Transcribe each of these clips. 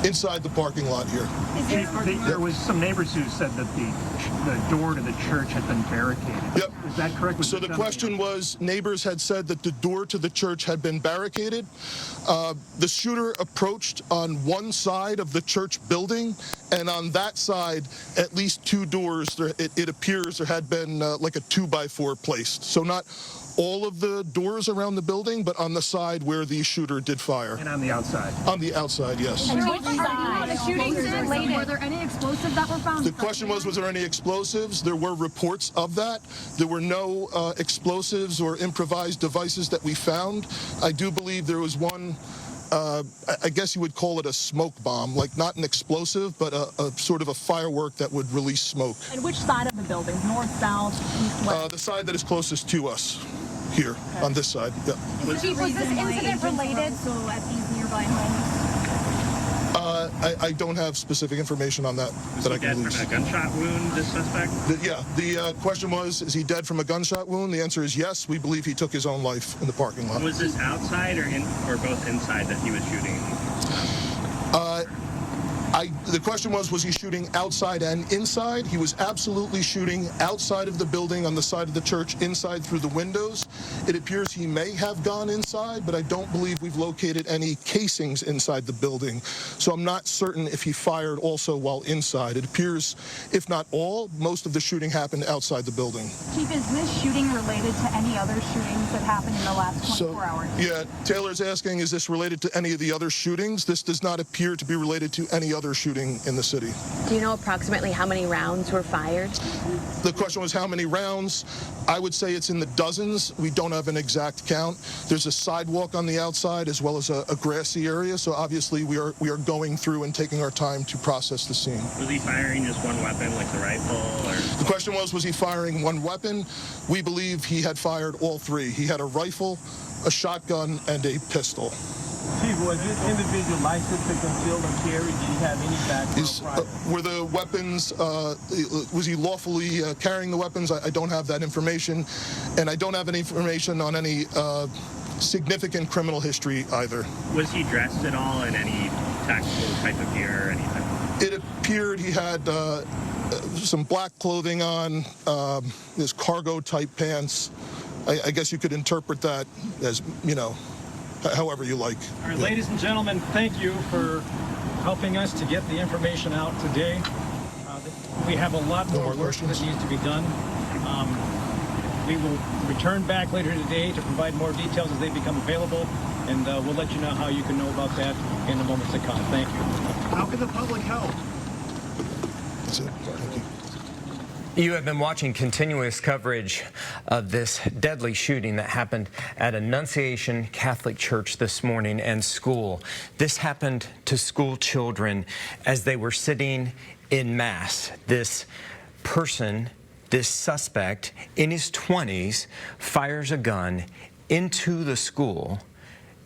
inside the parking lot here. There was some neighbors who said that the door to the church had been barricaded. Yep. Is that correct? So the question was, neighbors had said that the door to the church had been barricaded. The shooter approached on one side of the church building, and on that side, at least two doors, it appears there had been like a 2x4 placed. So not all of the doors around the building, but on the side where the shooter did fire. And on the outside? On the outside, yes. And which side? The shootings related. Were there any explosives that were found? The question was there any explosives? There were reports of that. There were no explosives or improvised devices that we found. I do believe there was one, I guess you would call it a smoke bomb, like not an explosive, but a sort of a firework that would release smoke. And which side of the building? North, south, east, west? The side that is closest to us. Here, okay. On this side, yeah. Was this incident related? So at these nearby homes? I don't have specific information on that. Was he dead from a gunshot wound, this suspect? The question was, is he dead from a gunshot wound? The answer is yes. We believe he took his own life in the parking lot. Was this outside or both inside that he was shooting? The question was he shooting outside and inside? He was absolutely shooting outside of the building on the side of the church, inside through the windows. It appears he may have gone inside, but I don't believe we've located any casings inside the building. So I'm not certain if he fired also while inside. It appears, if not all, most of the shooting happened outside the building. Chief, is this shooting related to any other shootings that happened in the last 24 hours? Yeah, Taylor's asking, is this related to any of the other shootings? This does not appear to be related to any other shooting in the city. Do you know approximately how many rounds were fired? The question was how many rounds. I would say it's in the dozens. We don't have an exact count. There's a sidewalk on the outside as well as a grassy area, so obviously we are going through and taking our time to process the scene. Was he firing just one weapon, like the rifle? Or? The question was he firing one weapon? We believe he had fired all three. He had a rifle, a shotgun, and a pistol. Chief, was this individual licensed to conceal and carry? Did he have any background? Were the weapons, was he lawfully carrying the weapons? I don't have that information, and I don't have any information on any significant criminal history either. Was he dressed at all in any tactical type of gear or anything? It appeared he had some black clothing on, his cargo-type pants. I guess you could interpret that as, you know, however you like. All right, ladies and gentlemen, thank you for helping us to get the information out today. We have a lot more work that needs to be done. We will return back later today to provide more details as they become available, and we'll let you know how you can know about that in the moments to come. Thank you. How can the public help? That's it. Thank you. You have been watching continuous coverage of this deadly shooting that happened at Annunciation Catholic Church this morning and school. This happened to school children as they were sitting in Mass. This person, this suspect in his 20s, fires a gun into the school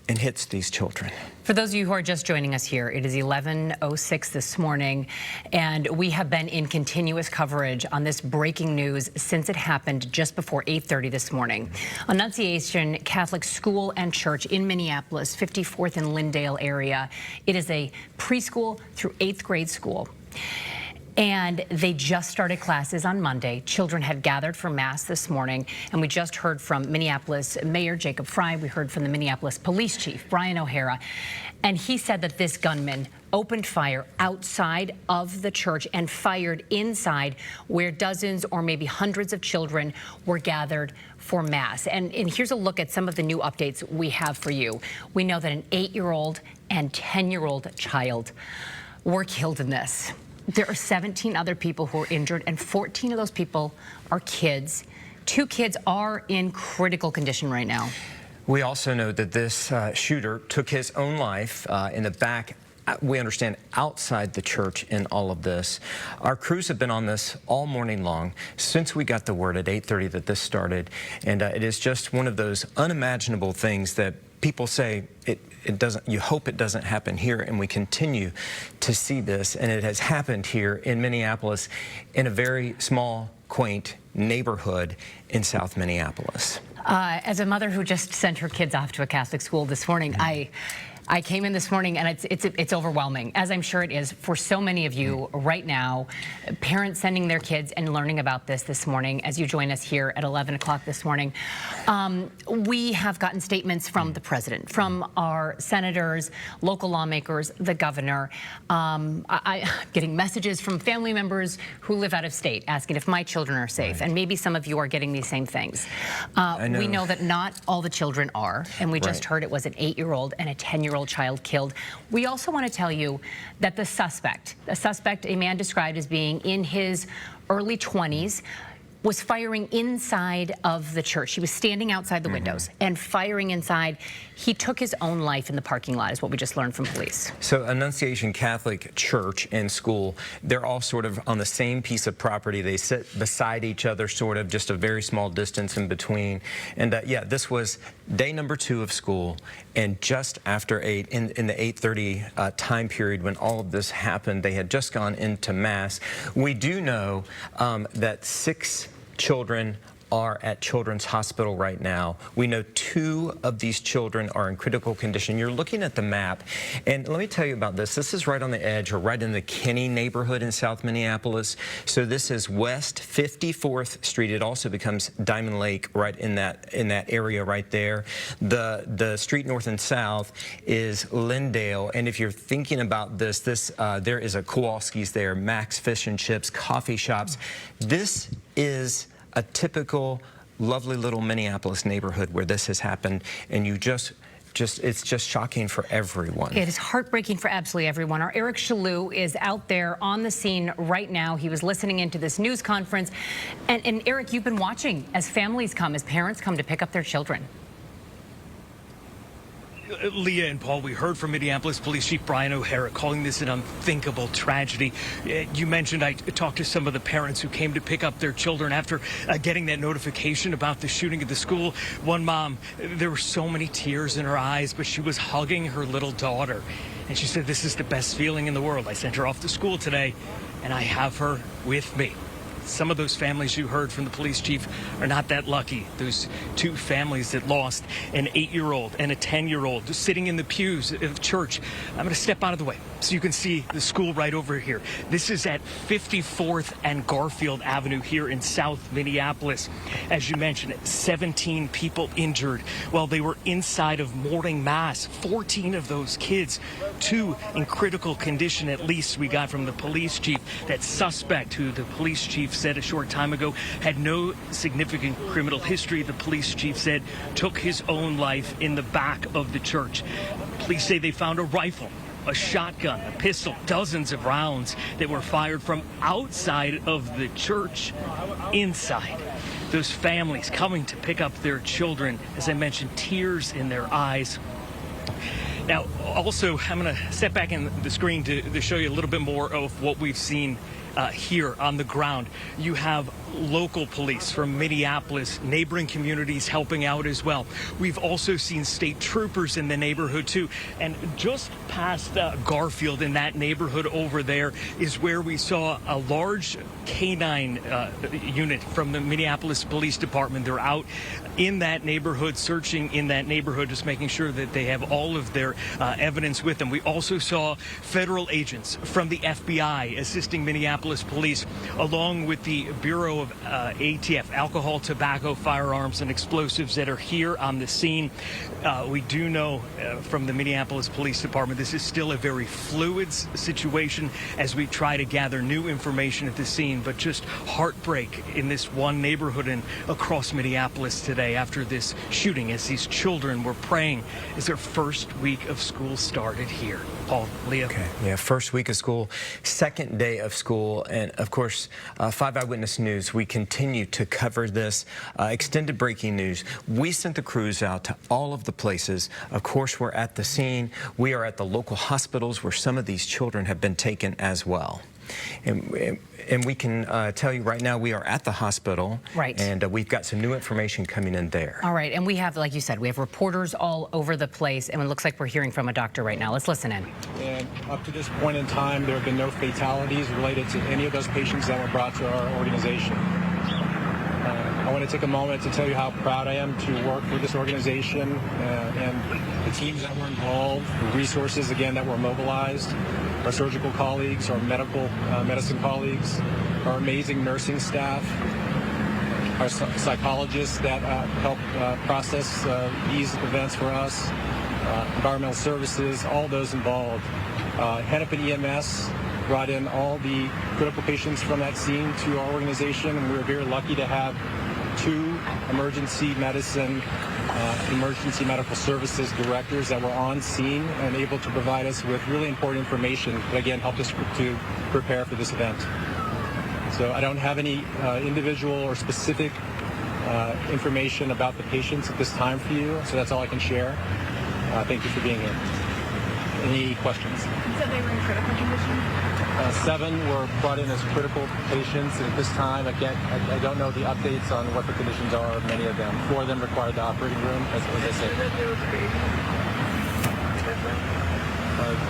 and hits these children. For those of you who are just joining us here, it is 11:06 this morning, and we have been in continuous coverage on this breaking news since it happened just before 8:30 this morning. Annunciation Catholic School and Church in Minneapolis, 54th and Lyndale area. It is a preschool through 8th grade school. And they just started classes on Monday. Children had gathered for Mass this morning, and we just heard from Minneapolis Mayor Jacob Frey. We heard from the Minneapolis Police Chief, Brian O'Hara, and he said that this gunman opened fire outside of the church and fired inside where dozens or maybe hundreds of children were gathered for Mass. And here's a look at some of the new updates we have for you. We know that an 8-year-old and 10-year-old child were killed in this. There are 17 other people who are injured, and 14 of those people are kids. 2 kids are in critical condition right now. We also know that this shooter took his own life in the back, we understand, outside the church in all of this. Our crews have been on this all morning long since we got the word at 8:30 that this started, and it is just one of those unimaginable things that people say it doesn't, you hope it doesn't happen here, and we continue to see this, and it has happened here in Minneapolis in a very small, quaint neighborhood in South Minneapolis. As a mother who just sent her kids off to a Catholic school this morning, I came in this morning, and it's overwhelming, as I'm sure it is for so many of you right now. Parents sending their kids and learning about this morning as you join us here at 11 o'clock this morning. We have gotten statements from the president, from our senators, local lawmakers, the governor. I'm getting messages from family members who live out of state asking if my children are safe, and maybe some of you are getting these same things. We know that not all the children are, and we just heard it was an 8-year-old and a 10-year-old child killed. We also want to tell you that the suspect, a man described as being in his early 20s, was firing inside of the church. He was standing outside the windows and firing inside. He took his own life in the parking lot, is what we just learned from police. So Annunciation Catholic Church and school, they're all sort of on the same piece of property. They sit beside each other, sort of just a very small distance in between. And yeah, this was day number 2 of school, and just after 8, in the 8:30 time period when all of this happened, they had just gone into Mass. We do know that 6 children are at Children's Hospital right now. We know 2 of these children are in critical condition. You're looking at the map, and let me tell you about this. This is right on the edge, or right in the Kinney neighborhood in South Minneapolis. So this is West 54th Street. It also becomes Diamond Lake right in that area right there. The street north and south is Lindale, and if you're thinking about this, there is a Kowalski's there, Max Fish and Chips, coffee shops. This is a typical lovely little Minneapolis neighborhood where this has happened, and you it's just shocking for everyone. It is heartbreaking for absolutely everyone. Our Eric Shalou is out there on the scene right now. He was listening into this news conference. And Eric, you've been watching as families come, as parents come to pick up their children. Leah and Paul, we heard from Minneapolis Police Chief Brian O'Hara calling this an unthinkable tragedy. You mentioned I talked to some of the parents who came to pick up their children after getting that notification about the shooting at the school. One mom, there were so many tears in her eyes, but she was hugging her little daughter. And she said, "This is the best feeling in the world. I sent her off to school today, and I have her with me." Some of those families you heard from the police chief are not that lucky. Those 2 families that lost an 8-year-old and a 10-year-old sitting in the pews of church. I'm going to step out of the way so you can see the school right over here. This is at 54th and Garfield Avenue here in South Minneapolis. As you mentioned, 17 people injured while they were inside of morning mass. 14 of those kids, 2 in critical condition, at least we got from the police chief. That suspect, who the police chief said a short time ago had no significant criminal history, the police chief said took his own life in the back of the church. Police say they found a rifle, a shotgun, a pistol, dozens of rounds that were fired from outside of the church inside. Those families coming to pick up their children, as I mentioned, tears in their eyes. Now, also, I'm going to step back in the screen to show you a little bit more of what we've seen here on the ground. You have local police from Minneapolis, neighboring communities helping out as well. We've also seen state troopers in the neighborhood too. And just past Garfield, in that neighborhood over there, is where we saw a large canine unit from the Minneapolis Police Department. They're out in that neighborhood, searching in that neighborhood, just making sure that they have all of their evidence with them. We also saw federal agents from the FBI assisting Minneapolis police, along with the Bureau of ATF, alcohol, tobacco, firearms, and explosives that are here on the scene. We do know from the Minneapolis Police Department this is still a very fluid situation as we try to gather new information at the scene, but just heartbreak in this one neighborhood and across Minneapolis today after this shooting, as these children were praying as their first week of school started here. Paul, Leah. Okay, yeah, first week of school, second day of school, and of course, 5 Eyewitness News, we continue to cover this extended breaking news. We sent the crews out to all of the places. Of course, we're at the scene. We are at the local hospitals where some of these children have been taken as well. And we can tell you right now we are at the hospital. Right. And we've got some new information coming in there. All right. And we have, like you said, we have reporters all over the place. And it looks like we're hearing from a doctor right now. Let's listen in. And up to this point in time, there have been no fatalities related to any of those patients that were brought to our organization. I want to take a moment to tell you how proud I am to work with this organization and the teams that were involved, the resources, again, that were mobilized, our surgical colleagues, our medicine colleagues, our amazing nursing staff, our psychologists that help process these events for us, environmental services, all those involved. Hennepin EMS brought in all the critical patients from that scene to our organization, and we were very lucky to have 2 emergency medicine, emergency medical services directors that were on scene and able to provide us with really important information that, again, helped us to prepare for this event. So I don't have any individual or specific information about the patients at this time for you, so that's all I can share. Thank you for being here. Any questions? You said they were in critical condition? 7 were brought in as critical patients. At this time, I don't know the updates on what the conditions are of many of them. 4 of them required the operating room, as I said.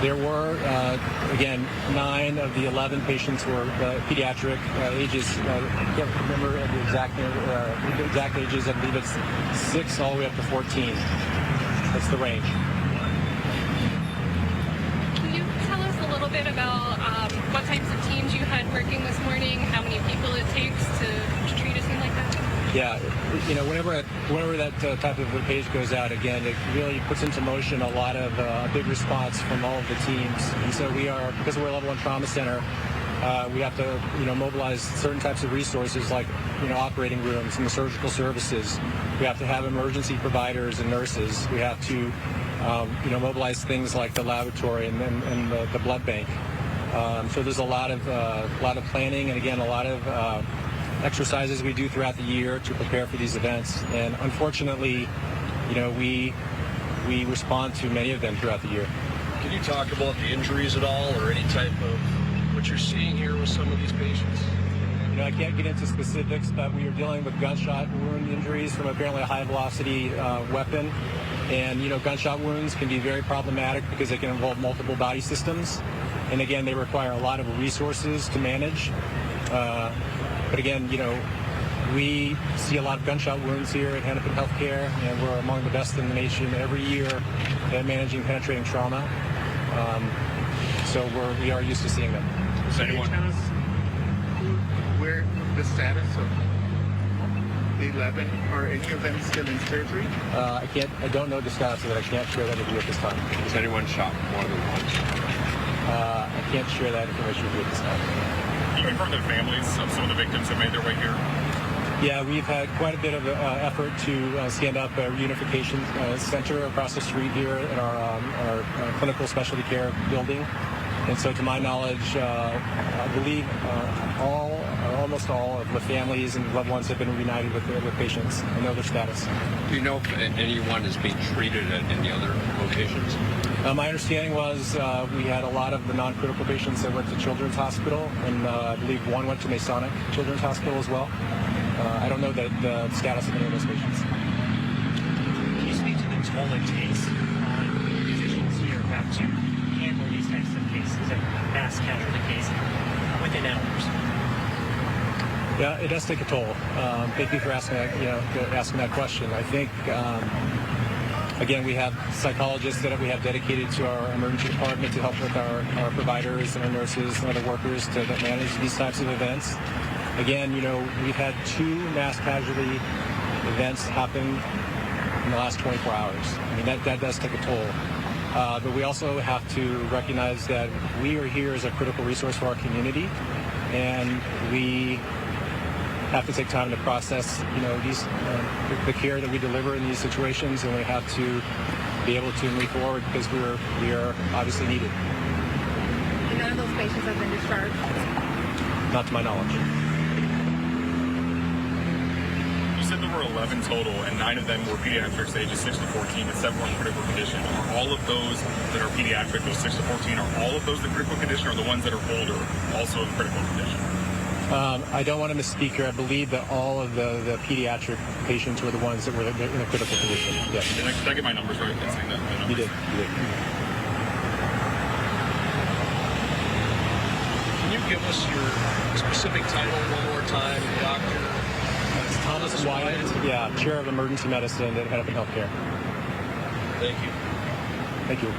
There were, again, 9 of the 11 patients were pediatric ages. I can't remember the exact ages. I believe it's 6 all the way up to 14. That's the range. Can you tell us a little bit about what types of teams you had working this morning, how many people it takes to treat a scene like that? Yeah, you know, whenever that type of a page goes out, again, it really puts into motion a lot of big response from all of the teams. And so we are, because we're a level 1 trauma center, we have to, mobilize certain types of resources like, operating rooms and the surgical services. We have to have emergency providers and nurses. We have to, mobilize things like the laboratory and the blood bank. So there's a lot of planning, and again, a lot of exercises we do throughout the year to prepare for these events. And unfortunately, we respond to many of them throughout the year. Can you talk about the injuries at all, or any type of what you're seeing here with some of these patients? I can't get into specifics, but we are dealing with gunshot wound injuries from apparently a high-velocity weapon. And, gunshot wounds can be very problematic because they can involve multiple body systems. And again, they require a lot of resources to manage. But again, we see a lot of gunshot wounds here at Hennepin Healthcare, and we're among the best in the nation every year at managing penetrating trauma. So we are used to seeing them. Does anyone tell us where the status of the 11? Are any of them still in surgery? I don't know the status of it. I can't share that with you at this time. Has anyone shot more than once? I can't share that information with you at this time. Even from the families of some of the victims that made their way here? Yeah, we've had quite a bit of effort to stand up a reunification center across the street here in our clinical specialty care building. And so to my knowledge, I believe almost all of the families and loved ones have been reunited with patients and know their status. Do you know if anyone is being treated at any other locations? My understanding was we had a lot of the non-critical patients that went to Children's Hospital, and I believe one went to Masonic Children's Hospital as well. I don't know the status of any of those patients. Can you speak to the toll it takes on physicians here who have to handle these types of cases, a mass casualty case, within hours? Yeah, it does take a toll. Thank you for asking that question. I think, again, we have psychologists that we have dedicated to our emergency department to help with our providers and our nurses and other workers to manage these types of events. Again, we've had 2 mass casualty events happen in the last 24 hours. I mean, that does take a toll. But we also have to recognize that we are here as a critical resource for our community, and we have to take time to process, the care that we deliver in these situations, and we have to be able to move forward because we are obviously needed. And none of those patients have been discharged? Not to my knowledge. You said there were 11 total, and 9 of them were pediatrics, ages 6 to 14, and 7 were in critical condition. Are all of those that are pediatric, those 6 to 14, are all of those in critical condition, or the ones that are older also in critical condition? I don't want to misspeak here. I believe that all of the pediatric patients were the ones that were in a critical condition. Yes. Did I get my numbers right in saying that? You did. Can you give us your specific title one more time, doctor? Thomas Wyatt, yeah, Chair of Emergency Medicine and Head of Healthcare. Thank you. Thank you.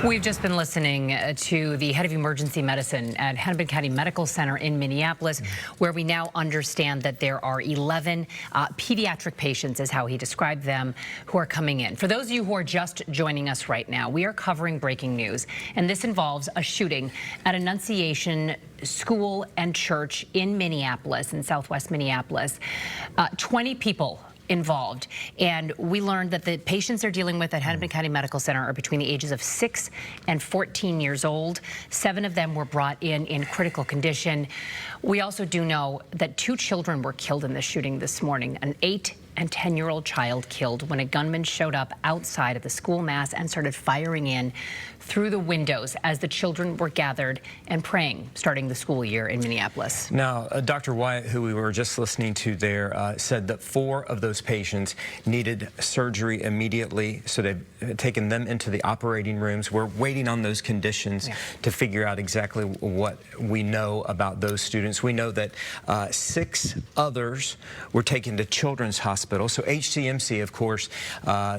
We've just been listening to the head of emergency medicine at Hennepin County Medical Center in Minneapolis, where we now understand that there are 11 pediatric patients, is how he described them, who are coming in. For those of you who are just joining us right now, we are covering breaking news, and this involves a shooting at Annunciation School and Church in Minneapolis, in southwest Minneapolis. 20 people involved, and we learned that the patients they're dealing with at Hennepin County Medical Center are between the ages of 6 and 14 years old. 7 of them were brought in critical condition. We also do know that 2 children were killed in this shooting this morning. An 8 and 10-year-old child killed when a gunman showed up outside of the school mass and started firing in through the windows as the children were gathered and praying, starting the school year in Minneapolis. Now, Dr. Wyatt, who we were just listening to there, said that 4 of those patients needed surgery immediately, so they've taken them into the operating rooms. We're waiting on those conditions to figure out exactly what we know about those students. We know that 6 others were taken to Children's Hospital. So HCMC, of course,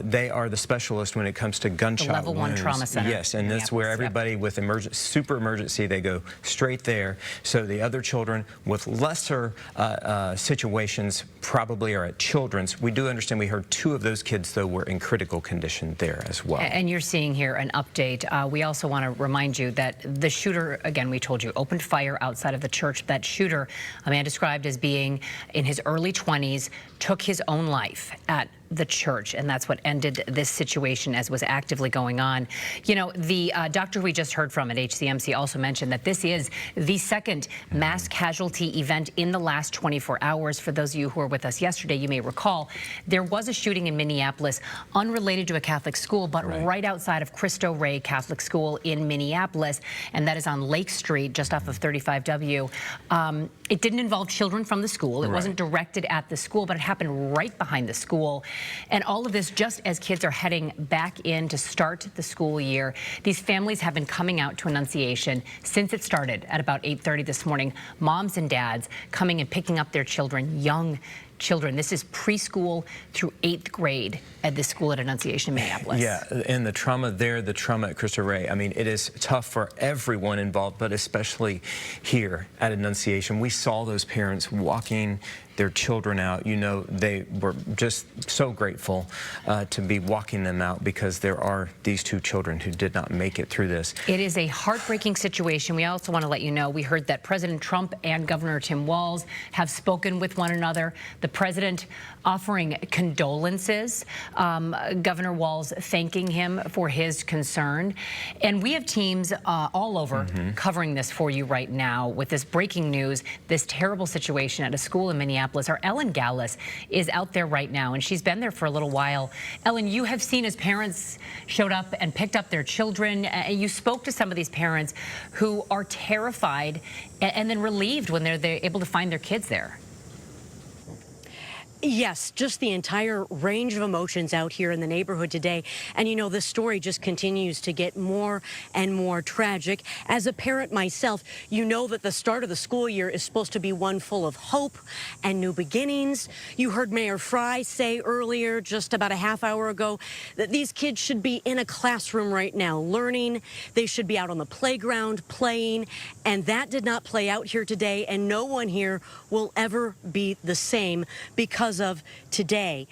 they are the specialist when it comes to gunshot wounds. The Level 1 Trauma Center. Yes, and that's where everybody with super emergency, they go straight there. So the other children with lesser situations probably are at Children's. We do understand, we heard 2 of those kids, though, were in critical condition there as well. And you're seeing here an update. We also want to remind you that the shooter, again, we told you, opened fire outside of the church. That shooter, a man described as being in his early 20s, took his own life at the church, and that's what ended this situation as was actively going on. You know, the doctor we just heard from at HCMC also mentioned that this is the 2nd mass casualty event in the last 24 hours. For those of you who were with us yesterday, you may recall there was a shooting in Minneapolis unrelated to a Catholic school, but right outside of Cristo Rey Catholic School in Minneapolis, and that is on Lake Street, just off of 35W. It didn't involve children from the school. It wasn't directed at the school, but it happened right behind the school. And all of this just as kids are heading back in to start the school year. These families have been coming out to Annunciation since it started at about 8:30 this morning. Moms and dads coming and picking up their children, young children. This is preschool through 8th grade at this school at Annunciation in Minneapolis. Yeah, and the trauma there, the trauma at Cristo Rey, I mean, it is tough for everyone involved, but especially here at Annunciation. We saw those parents walking their children out. You know, they were just so grateful to be walking them out because there are these 2 children who did not make it through this. It is a heartbreaking situation. We also want to let you know, we heard that President Trump and Governor Tim Walz have spoken with one another. The president offering condolences, Governor Walz thanking him for his concern. And we have teams all over covering this for you right now with this breaking news, this terrible situation at a school in Minneapolis. Our Ellen Gallus is out there right now, and she's been there for a little while. Ellen, you have seen as parents showed up and picked up their children. You spoke to some of these parents who are terrified and then relieved when they're able to find their kids there. Yes, just the entire range of emotions out here in the neighborhood today. And, you know, this story just continues to get more and more tragic. As a parent myself, you know that the start of the school year is supposed to be one full of hope and new beginnings. You heard Mayor Fry say earlier, just about a half hour ago, that these kids should be in a classroom right now, learning. They should be out on the playground playing. And that did not play out here today. And no one here will ever be the same because of today.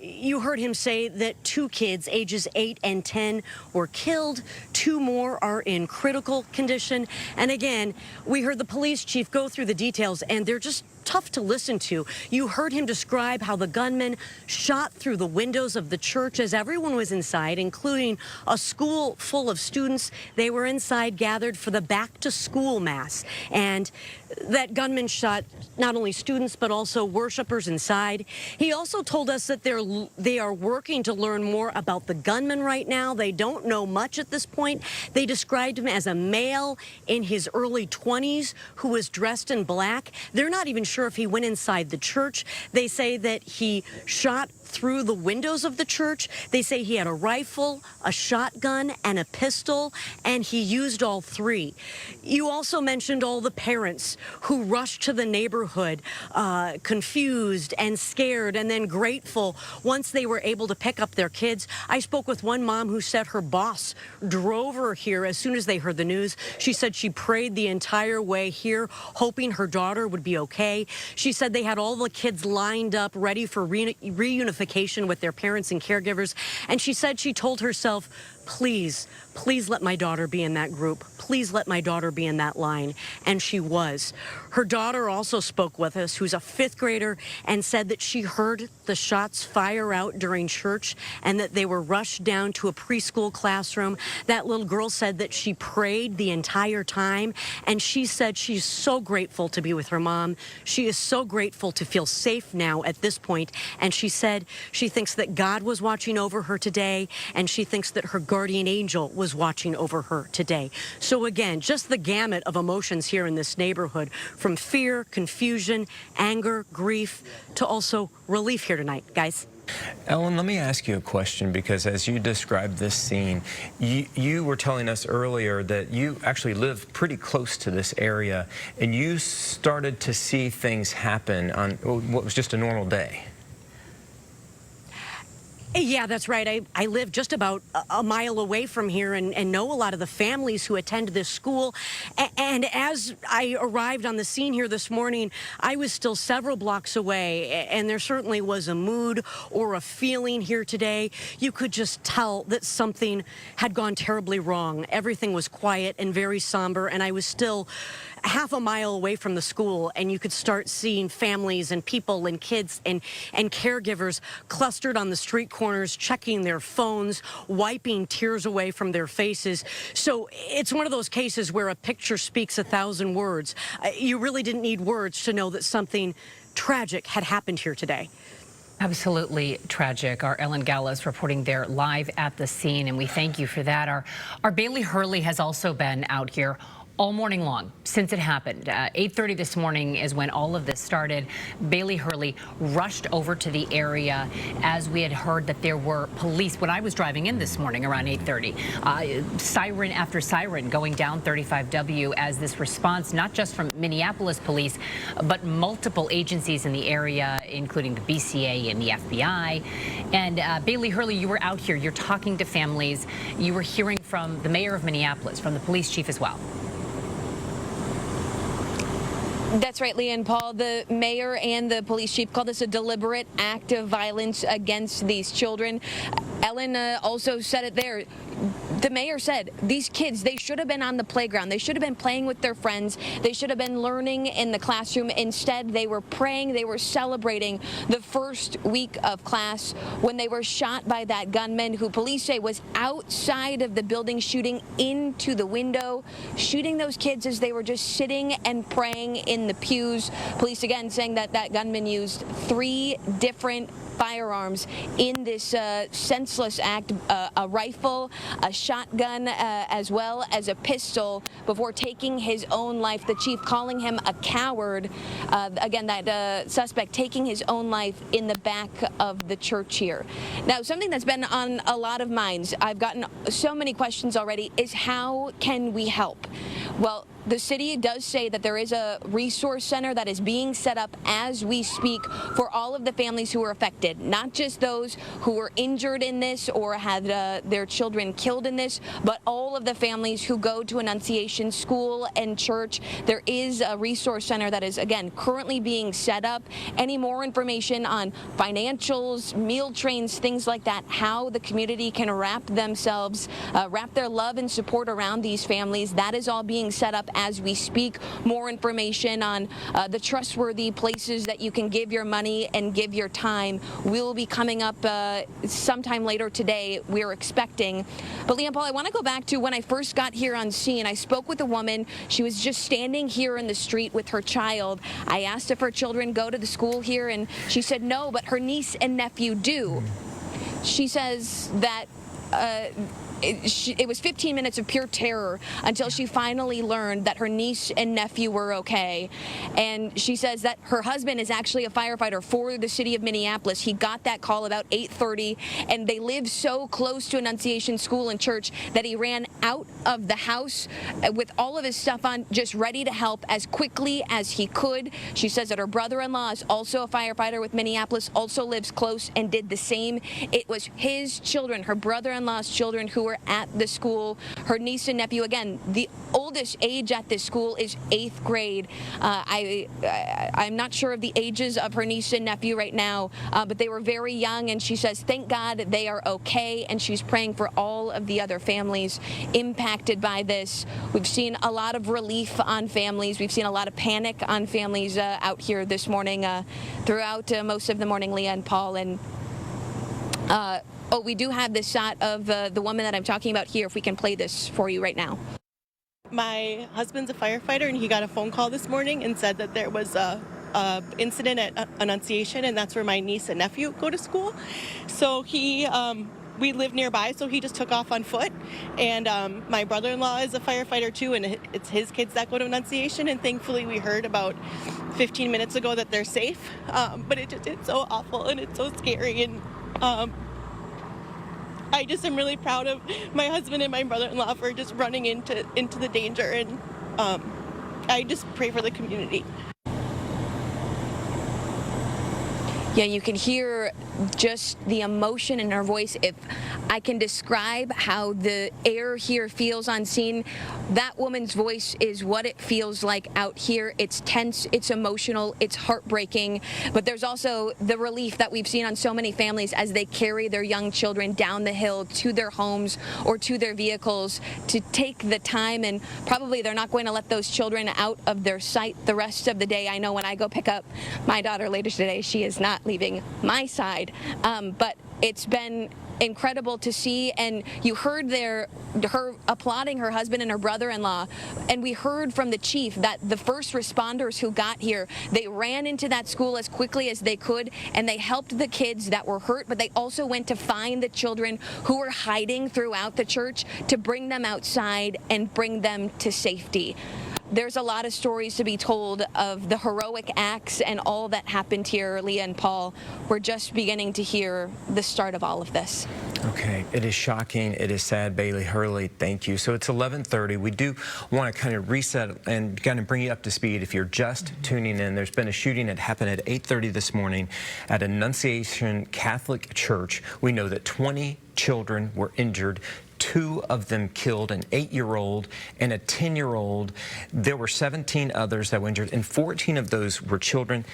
You heard him say that 2 kids, ages 8 and 10, were killed. 2 more are in critical condition. And again, we heard the police chief go through the details, and they're just tough to listen to. You heard him describe how the gunman shot through the windows of the church as everyone was inside, including a school full of students. They were inside, gathered for the back-to-school mass. And that gunman shot not only students, but also worshipers inside. He also told us that they are working to learn more about the gunman right now. They don't know much at this point. They described him as a male in his early 20s who was dressed in black. They're not even sure if he went inside the church. They say that he shot through the windows of the church. They say he had a rifle, a shotgun, and a pistol, and he used all three. You also mentioned all the parents who rushed to the neighborhood, confused and scared and then grateful once they were able to pick up their kids. I spoke with one mom who said her boss drove her here as soon as they heard the news. She said she prayed the entire way here, hoping her daughter would be okay. She said they had all the kids lined up, ready for reunification with their parents and caregivers. And she said she told herself, please let my daughter be in that group. Please let my daughter be in that line. And she was. Her daughter also spoke with us, who's a 5th grader, and said that she heard the shots fire out during church and that they were rushed down to a preschool classroom. That little girl said that she prayed the entire time, and she said she's so grateful to be with her mom. She is so grateful to feel safe now at this point. And she said she thinks that God was watching over her today, and she thinks that her guardian angel was watching over her today. So again, just the gamut of emotions here in this neighborhood, from fear, confusion, anger, grief, to also relief here tonight, guys. Ellen, let me ask you a question, because as you described this scene, you were telling us earlier that you actually live pretty close to this area, and you started to see things happen on what was just a normal day. Yeah, that's right. I live just about a mile away from here and know a lot of the families who attend this school. And as I arrived on the scene here this morning, I was still several blocks away, and there certainly was a mood or a feeling here today. You could just tell that something had gone terribly wrong. Everything was quiet and very somber, and I was still half a mile away from the school, and you could start seeing families and people and kids and caregivers clustered on the street corners, checking their phones, wiping tears away from their faces. So it's one of those cases where a picture speaks 1,000 words. You really didn't need words to know that something tragic had happened here today. Absolutely tragic. Our Ellen Gallas reporting there live at the scene, and we thank you for that. Our Bailey Hurley has also been out here all morning long since it happened. 8:30 this morning is when all of this started. Bailey Hurley rushed over to the area as we had heard that there were police. When I was driving in this morning around 8:30, siren after siren going down 35W as this response, not just from Minneapolis police, but multiple agencies in the area, including the BCA and the FBI. And Bailey Hurley, you were out here. You're talking to families. You were hearing from the mayor of Minneapolis, from the police chief as well. That's right, Leah and Paul. The mayor and the police chief called this a deliberate act of violence against these children. Ellen also said it there. The mayor said these kids, they should have been on the playground. They should have been playing with their friends. They should have been learning in the classroom. Instead, they were praying. They were celebrating the first week of class when they were shot by that gunman who police say was outside of the building, shooting into the window, shooting those kids as they were just sitting and praying in the pews. Police again saying that that gunman used 3 different firearms in this senseless act, a rifle, a shotgun, as well as a pistol, before taking his own life. The chief calling him a coward. Again, that suspect taking his own life in the back of the church here. Now, something that's been on a lot of minds, I've gotten so many questions already, is how can we help? Well, the city does say that there is a resource center that is being set up as we speak for all of the families who are affected, not just those who were injured in this or had their children killed in this, but all of the families who go to Annunciation School and church. There is a resource center that is, again, currently being set up. Any more information on financials, meal trains, things like that, how the community can wrap their love and support around these families, that is all being set up as we speak. More information on the trustworthy places that you can give your money and give your time will be coming up sometime later today, we're expecting. But Leah and Paul, I want to go back to when I first got here on scene. I spoke with a woman. She was just standing here in the street with her child. I asked if her children go to the school here, and she said no, but her niece and nephew do. She says that it was 15 minutes of pure terror until she finally learned that her niece and nephew were okay. And she says that her husband is actually a firefighter for the city of Minneapolis. He got that call about 8:30, and they live so close to Annunciation School and Church that he ran out of the house with all of his stuff on, just ready to help as quickly as he could. She says that her brother-in-law is also a firefighter with Minneapolis, also lives close and did the same. It was his children, her brother-in-law's children, who were at the school. Her niece and nephew, again, the oldest age at this school is 8th grade. I'm not sure of the ages of her niece and nephew right now, but they were very young, and she says, thank God they are okay, and she's praying for all of the other families impacted by this. We've seen a lot of relief on families. We've seen a lot of panic on families out here this morning, throughout most of the morning, Leah and Paul. And oh, we do have this shot of the woman that I'm talking about here, if we can play this for you right now. My husband's a firefighter, and he got a phone call this morning and said that there was a incident at Annunciation, and that's where my niece and nephew go to school. So we live nearby, so he just took off on foot. And my brother-in-law is a firefighter too, and it's his kids that go to Annunciation. And thankfully, we heard about 15 minutes ago that they're safe. But it's so awful, and it's so scary. And I just am really proud of my husband and my brother-in-law for just running into the danger. And I just pray for the community. Yeah, you can hear just the emotion in her voice. If I can describe how the air here feels on scene, that woman's voice is what it feels like out here. It's tense, it's emotional, it's heartbreaking, but there's also the relief that we've seen on so many families as they carry their young children down the hill to their homes or to their vehicles to take the time, and probably they're not going to let those children out of their sight the rest of the day. I know when I go pick up my daughter later today, she is not leaving my side, but it's been incredible to see. And you heard her applauding her husband and her brother-in-law, and we heard from the chief that the first responders who got here, they ran into that school as quickly as they could, and they helped the kids that were hurt, but they also went to find the children who were hiding throughout the church to bring them outside and bring them to safety. There's a lot of stories to be told of the heroic acts and all that happened here, Leah and Paul. We're just beginning to hear the start of all of this. Okay, it is shocking. It is sad. Bailey Hurley, thank you. So it's 11:30. We do want to kind of reset and kind of bring you up to speed if you're just tuning in. There's been a shooting that happened at 8:30 this morning at Annunciation Catholic Church. We know that 20 children were injured. 2 of them killed, an 8-year-old and a 10-year-old. There were 17 others that were injured, and 14 of those were children.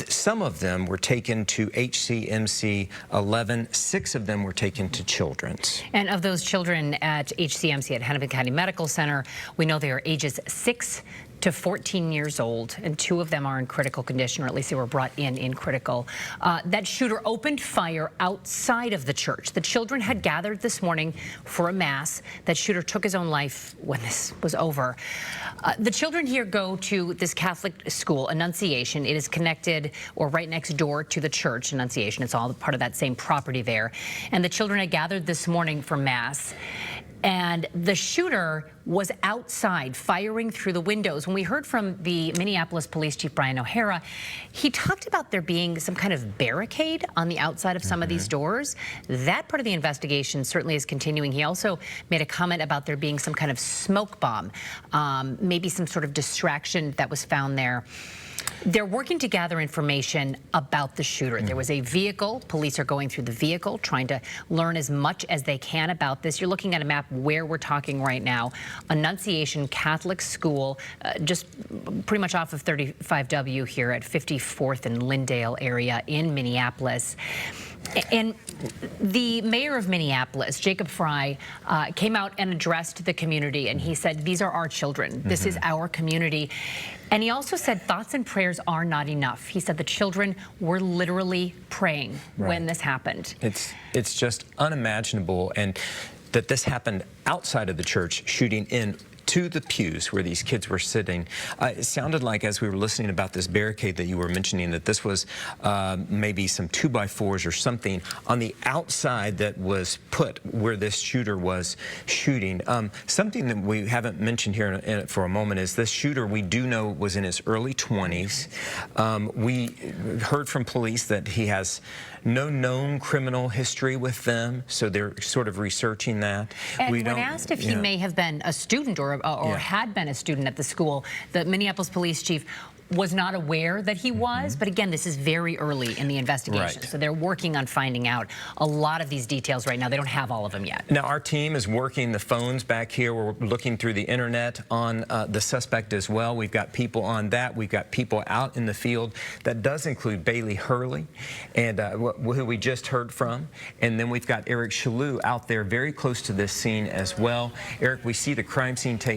Some of them were taken to HCMC 11. 6 of them were taken to Children's. And of those children at HCMC, at Hennepin County Medical Center, we know they are ages 6 to 14 years old, and 2 of them are in critical condition, or at least they were brought in critical. That shooter opened fire outside of the church. The children had gathered this morning for a mass. That shooter took his own life when this was over. The children here go to this Catholic school, Annunciation. It is connected, or right next door to the church, Annunciation. It's all part of that same property there. And the children had gathered this morning for mass. And the shooter was outside firing through the windows. When we heard from the Minneapolis Police Chief Brian O'Hara, he talked about there being some kind of barricade on the outside of some of these doors. That part of the investigation certainly is continuing. He also made a comment about there being some kind of smoke bomb, maybe some sort of distraction that was found there. They're working to gather information about the shooter. There was a vehicle. Police are going through the vehicle, trying to learn as much as they can about this. You're looking at a map where we're talking right now. Annunciation Catholic School, just pretty much off of 35W here at 54th and Lindale area in Minneapolis. And the mayor of Minneapolis, Jacob Fry, came out and addressed the community, and he said, these are our children. This is our community. And he also said thoughts and prayers are not enough. He said the children were literally praying when this happened. It's just unimaginable, and that this happened outside of the church, shooting in to the pews where these kids were sitting. It sounded like, as we were listening about this barricade that you were mentioning, that this was maybe some 2x4s or something on the outside that was put where this shooter was shooting. Something that we haven't mentioned here for a moment is this shooter, we do know, was in his early 20s. We heard from police that he has no known criminal history with them, so they're sort of researching that. And when asked if he may have been a student or had been a student at the school, the Minneapolis police chief was not aware that he was, but again, this is very early in the investigation, so they're working on finding out a lot of these details right now. They don't have all of them yet. Now, our team is working the phones back here. We're looking through the internet on the suspect as well. We've got people on that. We've got people out in the field. That does include Bailey Hurley, and who we just heard from. And then we've got Eric Shalou out there very close to this scene as well. Eric, we see the crime scene tape